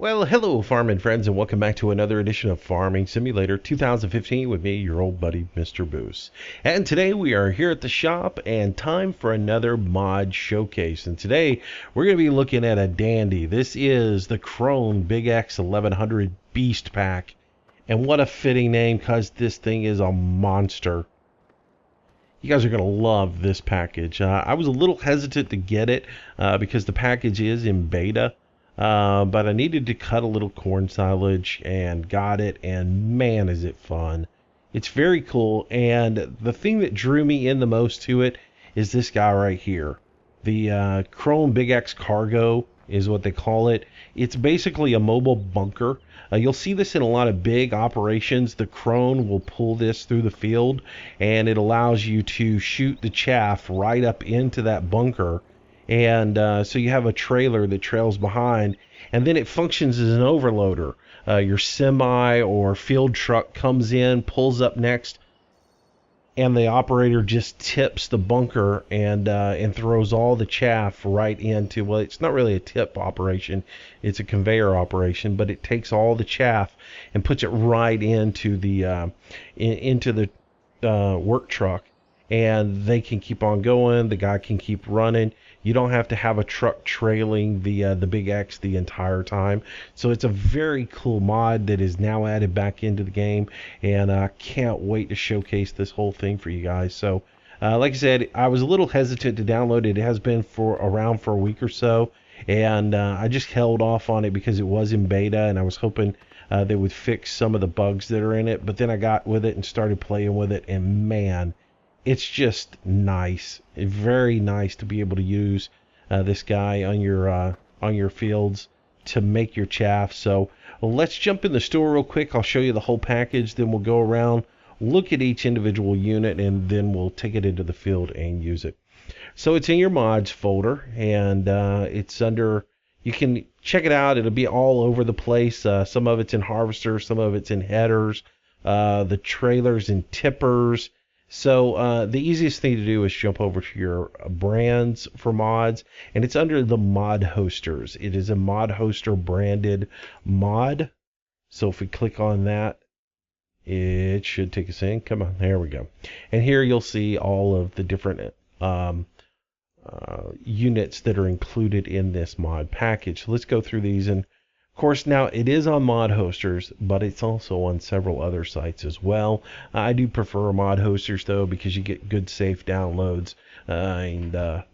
Well, hello, farming friends, and welcome back to another edition of Farming Simulator 2015 with me, your old buddy, Mr. Boos. And today we are here at the shop, and time for another mod showcase. And today we're going to be looking at a dandy. This is the Krone Big X 1100 Beast Pack. And what a fitting name, because this thing is a monster. You guys are going to love this package. I was a little hesitant to get it because the package is in beta. But I needed to cut a little corn silage and got it, and man, is it fun. It's very cool, and the thing that drew me in the most to it is this guy right here. The Krone Big X Cargo is what they call it. It's basically a mobile bunker. You'll see this in a lot of big operations. The Krone will pull this through the field, and it allows you to shoot the chaff right up into that bunker. And so you have a trailer that trails behind, and then it functions as an overloader. Your semi or field truck comes in, pulls up next, and the operator just tips the bunker and throws all the chaff right into, well, it's not really a tip operation, it's a conveyor operation, but it takes all the chaff and puts it right into the work truck, and they can keep on going. The guy can keep running. You don't have to have a truck trailing the Big X the entire time. So it's a very cool mod that is now added back into the game, and I can't wait to showcase this whole thing for you guys. So like I said, I was a little hesitant to download it. It has been around for a week or so, and I just held off on it because it was in beta, and I was hoping they would fix some of the bugs that are in it. But then I got with it and started playing with it, and man, it's just nice. It's very nice to be able to use this guy on your fields to make your chaff. So let's jump in the store real quick. I'll show you the whole package, then we'll go around, look at each individual unit, and then we'll take it into the field and use it. So it's in your mods folder, and it's under, you can check it out. It'll be all over the place. Some of it's in harvesters, some of it's in headers, the trailers and tippers. So the easiest thing to do is jump over to your brands for mods, and it's under the mod hosters. It is a mod hoster branded mod. So if we click on that, it should take us in. Come on, there we go. And here you'll see all of the different units that are included in this mod package. So let's go through these. And of course, now it is on mod hosters, but it's also on several other sites as well. I do prefer mod hosters though, because you get good safe downloads, and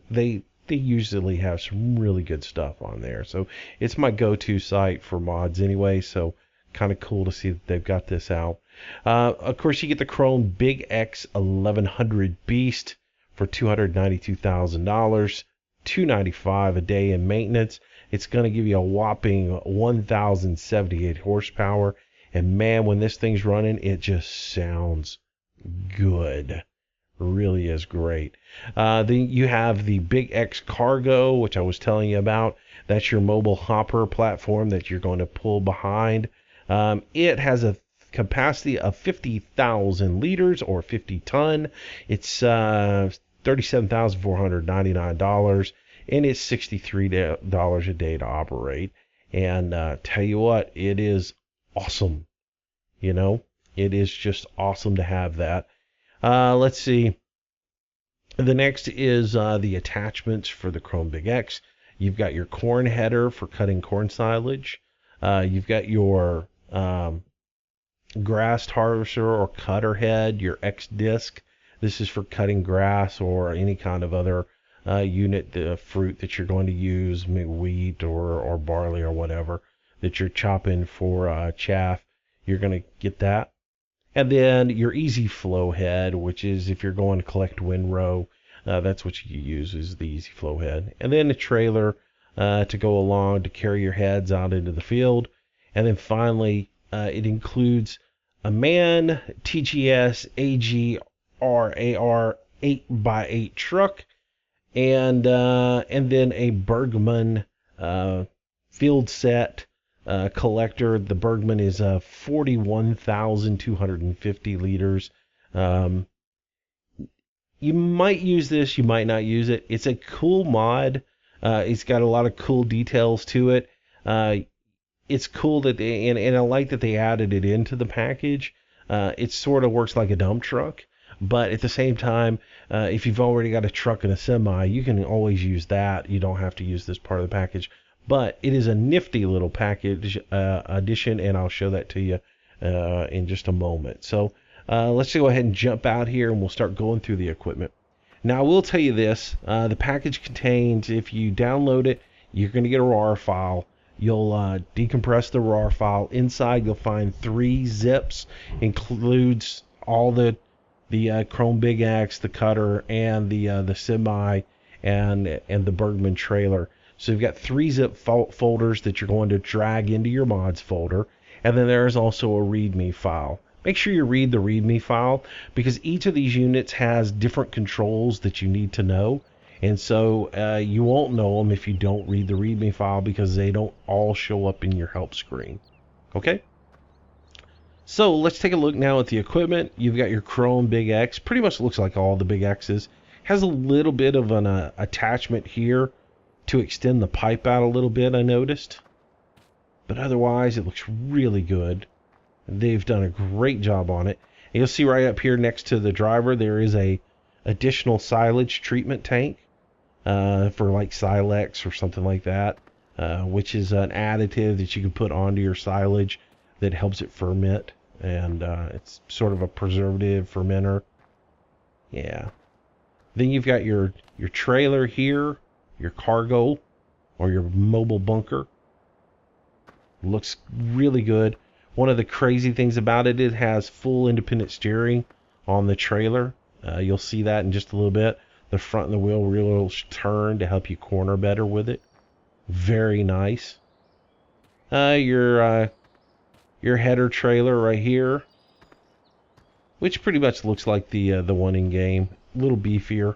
they usually have some really good stuff on there. So it's my go-to site for mods anyway. So kind of cool to see that they've got this out. Of course, you get the Krone Big X 1100 Beast for $292,000, $295 a day in maintenance. It's going to give you a whopping 1,078 horsepower. And man, when this thing's running, it just sounds good. Really is great. Then you have the Big X Cargo, which I was telling you about. That's your mobile hopper platform that you're going to pull behind. It has a capacity of 50,000 liters or 50 ton. It's $37,499. And it's $63 a day to operate. And tell you what, it is awesome. You know, it is just awesome to have that. Let's see. The next is the attachments for the Krone Big X. You've got your corn header for cutting corn silage. You've got your grass harvester or cutter head, your X disc. This is for cutting grass or any kind of other unit, the fruit that you're going to use, maybe wheat or barley or whatever that you're chopping for chaff. You're going to get that. And then your easy flow head, which is if you're going to collect windrow, that's what you use, is the easy flow head. And then a trailer to go along to carry your heads out into the field. And then finally, it includes a MAN TGS AGRAR 8x8 truck, and then a Bergman field set collector. The Bergman is 41,250 liters. You might use this, you might not use it. It's a cool mod. It's got a lot of cool details to it. it's cool that and I like that they added it into the package. It sort of works like a dump truck, but at the same time, if you've already got a truck and a semi, you can always use that. You don't have to use this part of the package. But it is a nifty little package addition, and I'll show that to you in just a moment. So let's go ahead and jump out here, and we'll start going through the equipment. Now, I will tell you this. The package contains, if you download it, you're going to get a RAR file. You'll decompress the RAR file. Inside, you'll find 3 zips. Includes all the Krone Big X, the cutter, and the semi, and the Bergman trailer. So you've got 3 zip folders that you're going to drag into your mods folder. And then there is also a README file. Make sure you read the README file, because each of these units has different controls that you need to know. And so you won't know them if you don't read the README file, because they don't all show up in your help screen. Okay? So let's take a look now at the equipment. You've got your Krone Big X. Pretty much looks like all the Big X's. Has a little bit of an attachment here to extend the pipe out a little bit, I noticed. But otherwise, it looks really good. They've done a great job on it. And you'll see right up here next to the driver, there is a additional silage treatment tank for like Silex or something like that, which is an additive that you can put onto your silage that helps it ferment. And it's sort of a preservative fermenter. Yeah. Then you've got your trailer here, your cargo or your mobile bunker. Looks really good. One of the crazy things about it, it has full independent steering on the trailer. You'll see that in just a little bit. The front and the wheel will turn to help you corner better with it. Very nice. Your header trailer right here, which pretty much looks like the one in game. A little beefier.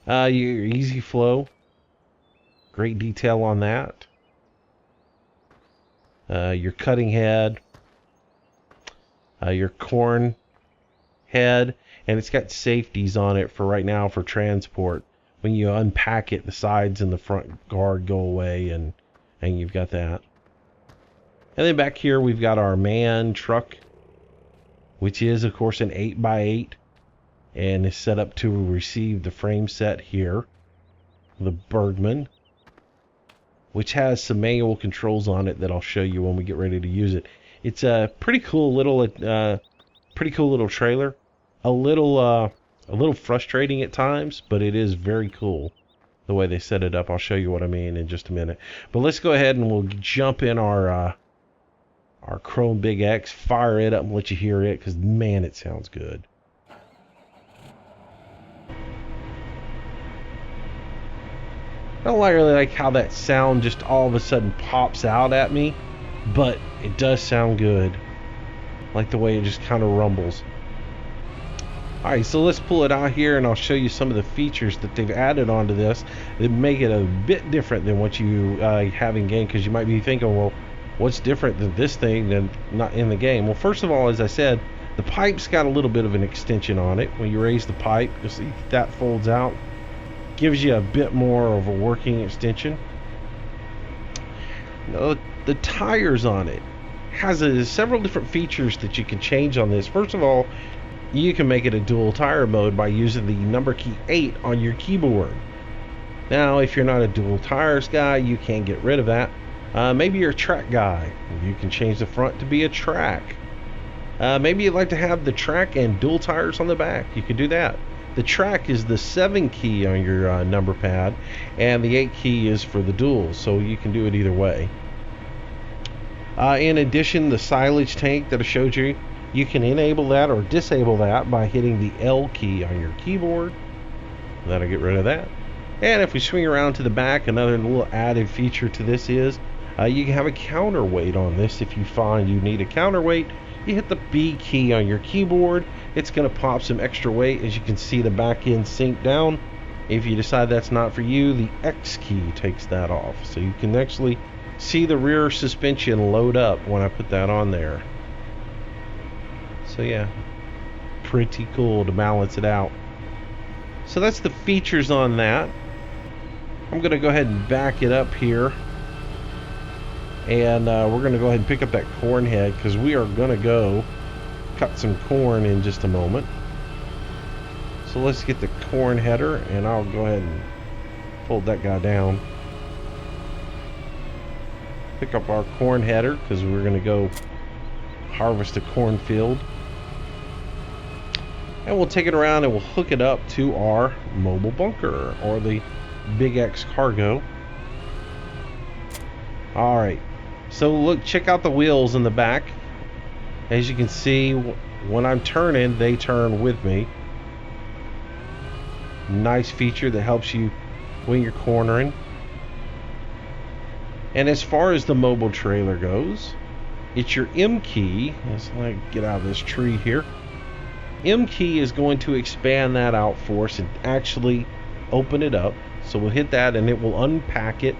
Your easy flow. Great detail on that. Your cutting head. Your corn head. And it's got safeties on it for right now for transport. When you unpack it, the sides and the front guard go away, and you've got that. And then back here we've got our man truck, which is of course an 8x8 and is set up to receive the frame set here. The Bergman, which has some manual controls on it that I'll show you when we get ready to use it. It's a pretty cool little trailer. A little frustrating at times, but it is very cool the way they set it up. I'll show you what I mean in just a minute. But let's go ahead and we'll jump in our Krone Big X, fire it up and let you hear it, because man, it sounds good. I don't really like how that sound just all of a sudden pops out at me, but it does sound good. I like the way it just kind of rumbles. Alright, so let's pull it out here and I'll show you some of the features that they've added onto this that make it a bit different than what you have in game, because you might be thinking, well, what's different than this thing than not in the game? Well, first of all, as I said, the pipe's got a little bit of an extension on it. When you raise the pipe, you'll see that folds out. Gives you a bit more of a working extension. Now, the tires on it has several different features that you can change on this. First of all, you can make it a dual tire mode by using the number key 8 on your keyboard. Now, if you're not a dual tires guy, you can't get rid of that. Maybe you're a track guy. You can change the front to be a track. Maybe you'd like to have the track and dual tires on the back. You could do that. The track is the 7 key on your number pad, and the 8 key is for the dual, so you can do it either way. In addition, the silage tank that I showed you, you can enable that or disable that by hitting the L key on your keyboard. That'll get rid of that. And if we swing around to the back, another little added feature to this is you can have a counterweight on this. If you find you need a counterweight, you hit the B key on your keyboard. It's going to pop some extra weight. As you can see, the back end sink down. If you decide that's not for you, the X key takes that off. So you can actually see the rear suspension load up when I put that on there. So yeah, pretty cool to balance it out. So that's the features on that. I'm going to go ahead and back it up here. And we're going to go ahead and pick up that corn head because we are going to go cut some corn in just a moment. So let's get the corn header, and I'll go ahead and fold that guy down. Pick up our corn header because we're going to go harvest a cornfield. And we'll take it around and we'll hook it up to our mobile bunker, or the Big X cargo. Alright, so look, check out the wheels in the back. As you can see, when I'm turning, they turn with me. Nice feature that helps you when you're cornering. And as far as the mobile trailer goes, it's your M key. Let's get out of this tree here. M key is going to expand that out for us and actually open it up. So we'll hit that and it will unpack it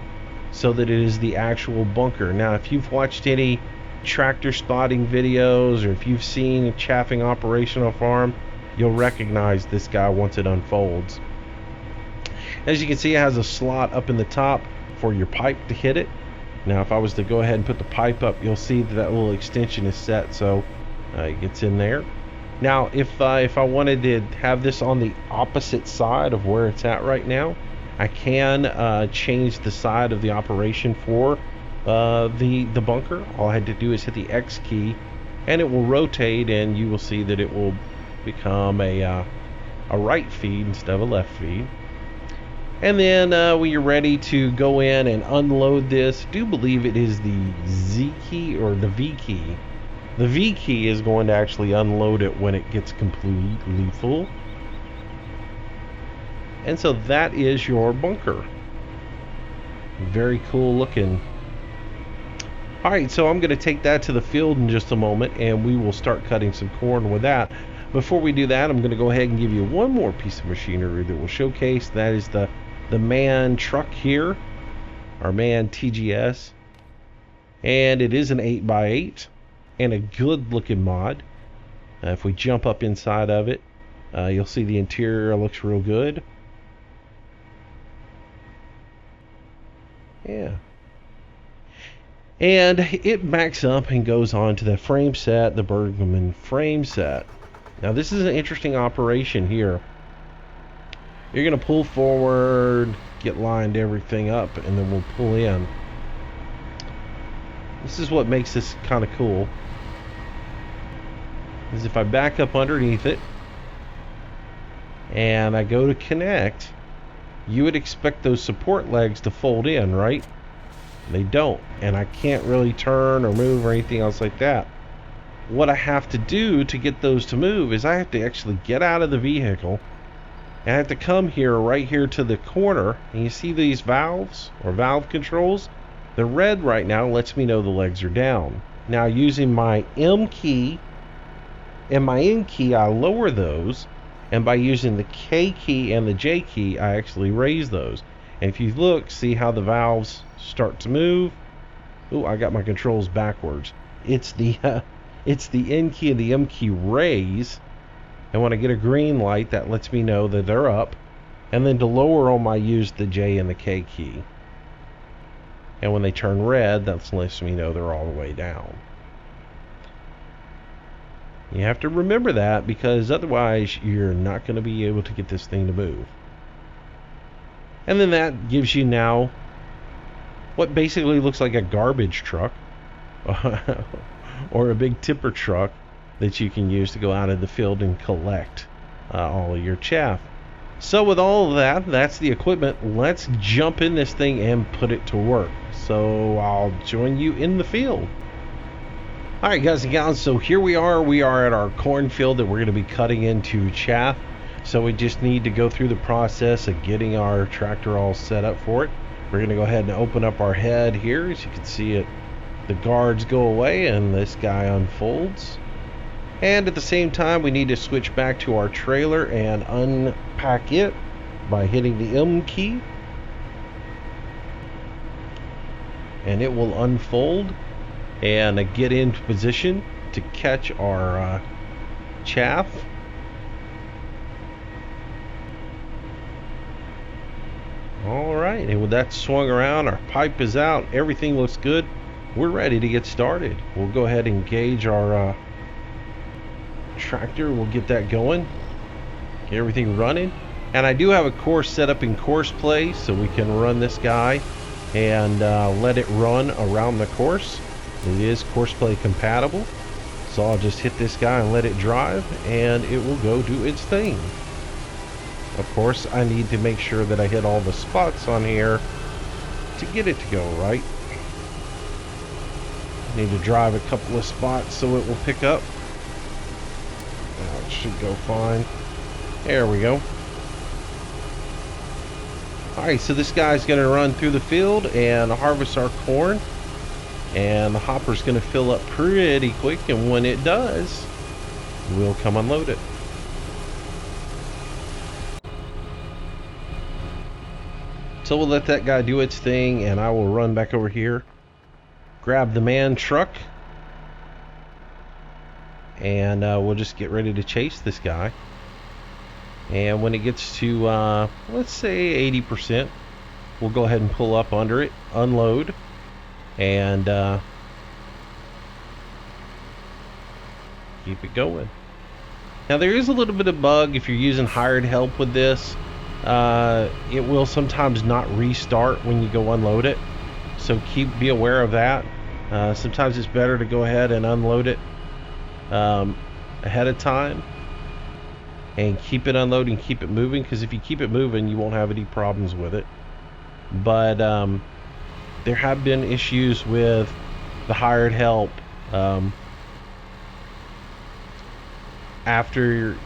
so that it is the actual bunker. Now, if you've watched any tractor spotting videos, or if you've seen a chaffing operation on a farm, you'll recognize this guy once it unfolds. As you can see, it has a slot up in the top for your pipe to hit it. Now, if I was to go ahead and put the pipe up, you'll see that little extension is set, so it gets in there. Now, if I wanted to have this on the opposite side of where it's at right now, I can change the side of the operation for the bunker. All I had to do is hit the X key, and it will rotate, and you will see that it will become a right feed instead of a left feed. And then when you're ready to go in and unload this, I do believe it is the Z key or the V key. The V key is going to actually unload it when it gets completely full. And so that is your bunker. Very cool looking. Alright, so I'm going to take that to the field in just a moment, and we will start cutting some corn with that. Before we do that, I'm going to go ahead and give you one more piece of machinery that will showcase. That is the MAN truck here, our MAN TGS. And it is an 8x8 and a good looking mod. If we jump up inside of it, you'll see the interior looks real good. Yeah. And it backs up and goes on to the frame set, the Bergman frame set. Now this is an interesting operation here. You're going to pull forward, get lined everything up, and then we'll pull in. This is what makes this kind of cool. Is if I back up underneath it and I go to connect, you would expect those support legs to fold in, right? They don't, and I can't really turn or move or anything else like that. What I have to do to get those to move is I have to actually get out of the vehicle, and I have to come here, right here to the corner, and you see these valves or valve controls? The red right now lets me know the legs are down. Now, using my M key and my N key, I lower those, and by using the K key and the J key, I actually raise those. And if you look, see how the valves start to move? Oh, I got my controls backwards. It's the N key and the M key raise, and when I get a green light, that lets me know that they're up. And then to lower them, I use the J and the K key. And when they turn red, that lets me know they're all the way down. You have to remember that, because otherwise you're not going to be able to get this thing to move. And then that gives you now what basically looks like a garbage truck or a big tipper truck that you can use to go out in the field and collect all of your chaff. So with all of that, that's the equipment. Let's jump in this thing and put it to work. So I'll join you in the field. Alright guys and gals, so here we are at our cornfield that we're going to be cutting into chaff. So we just need to go through the process of getting our tractor all set up for it. We're going to go ahead and open up our head here. As you can see it, the guards go away and this guy unfolds. And at the same time, we need to switch back to our trailer and unpack it by hitting the M key. And it will unfold and get into position to catch our chaff. Alright, and with that swung around, our pipe is out, everything looks good. we're ready to get started. We'll go ahead and engage our tractor. We'll get that going, get everything running. And I do have a course set up in course play, so we can run this guy and let it run around the course. It is course play compatible, so I'll just hit this guy and let it drive, and it will go do its thing. Of course, I need to make sure that I hit all the spots on here to get it to go right. I need to drive a couple of spots so it will pick up. Now it should go fine. There we go. Alright, so this guy's going to run through the field and harvest our corn. And the hopper's going to fill up pretty quick, and when it does, we'll come unload it. So we'll let that guy do its thing, and I will run back over here, grab the man truck, and we'll just get ready to chase this guy. And when it gets to let's say 80%, we'll go ahead and pull up under it, unload, and keep it going. Now there is a little bit of bug if you're using hired help with this. It will sometimes not restart when you go unload it, so be aware of that. Sometimes it's better to go ahead and unload it ahead of time and keep it unloading, keep it moving, because if you keep it moving, you won't have any problems with it. But there have been issues with the hired help after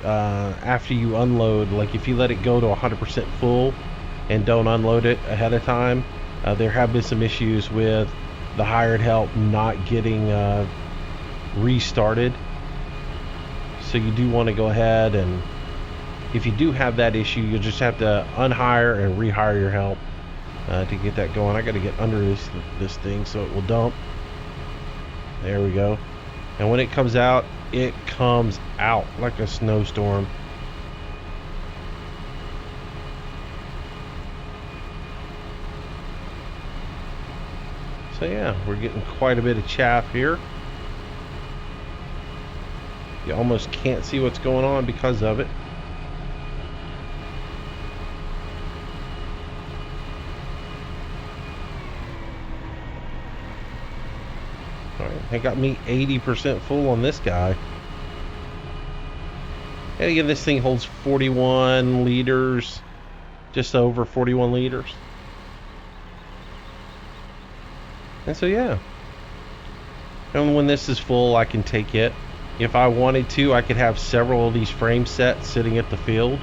you unload. Like if you let it go to 100% full and don't unload it ahead of time, there have been some issues with the hired help not getting restarted. So you do want to go ahead, and if you do have that issue, you'll just have to unhire and rehire your help to get that going. I got to get under this thing so it will dump. There we go. And when it comes out like a snowstorm. So yeah, we're getting quite a bit of chaff here. You almost can't see what's going on because of it. Alright, it got me 80% full on this guy. And again, this thing holds 41 liters, just over 41 liters. And so yeah, and when this is full, I can take it. If I wanted to, I could have several of these frame sets sitting at the field,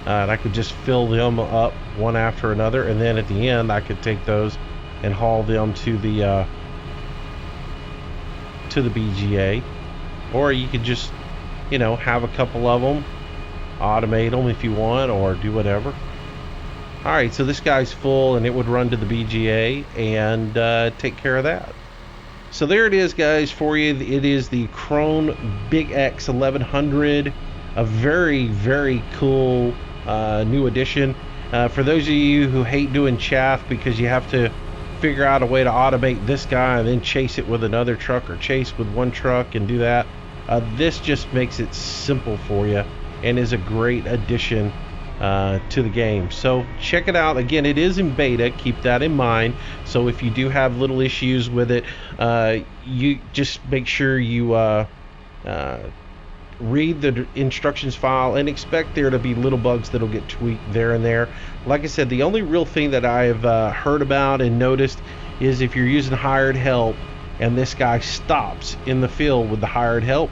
and I could just fill them up one after another, and then at the end I could take those and haul them to the BGA. Or you could just, have a couple of them, automate them if you want, or do whatever. Alright, so this guy's full, and it would run to the BGA and take care of that. So there it is, guys, for you. It is the Krone Big X 1100, a very, very cool new addition. For those of you who hate doing chaff because you have to figure out a way to automate this guy and then chase it with another truck, or chase with one truck and do that, this just makes it simple for you and is a great addition to the game. So check it out. Again, it is in beta, keep that in mind. So if you do have little issues with it, you just make sure you read the instructions file and expect there to be little bugs that'll get tweaked there and there. Like I said, the only real thing that I've heard about and noticed is if you're using hired help and this guy stops in the field with the hired help,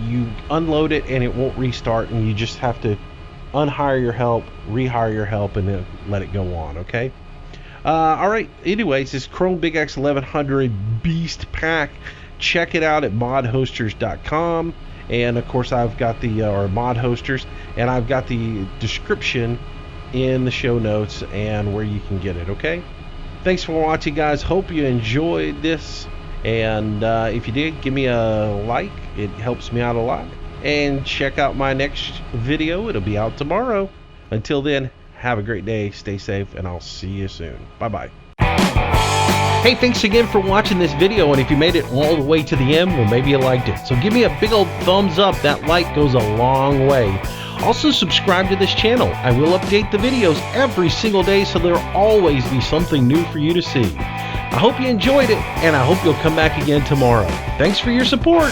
you unload it and it won't restart, and you just have to unhire your help, rehire your help, and then let it go on. Okay. Alright, anyways, this Krone Big X 1100 Beast Pack, check it out at modhosters.com, and of course I've got the or mod hosters, and I've got the description in the show notes and where you can get it. Okay, thanks for watching, guys. Hope you enjoyed this, and if you did, give me a like. It helps me out a lot. And check out my next video. It'll be out tomorrow. Until then, have a great day, stay safe, and I'll see you soon. Bye bye. Hey, thanks again for watching this video, and if you made it all the way to the end, well, maybe you liked it. So give me a big old thumbs up. That like goes a long way. Also, subscribe to this channel. I will update the videos every single day, so there'll always be something new for you to see. I hope you enjoyed it, and I hope you'll come back again tomorrow. Thanks for your support.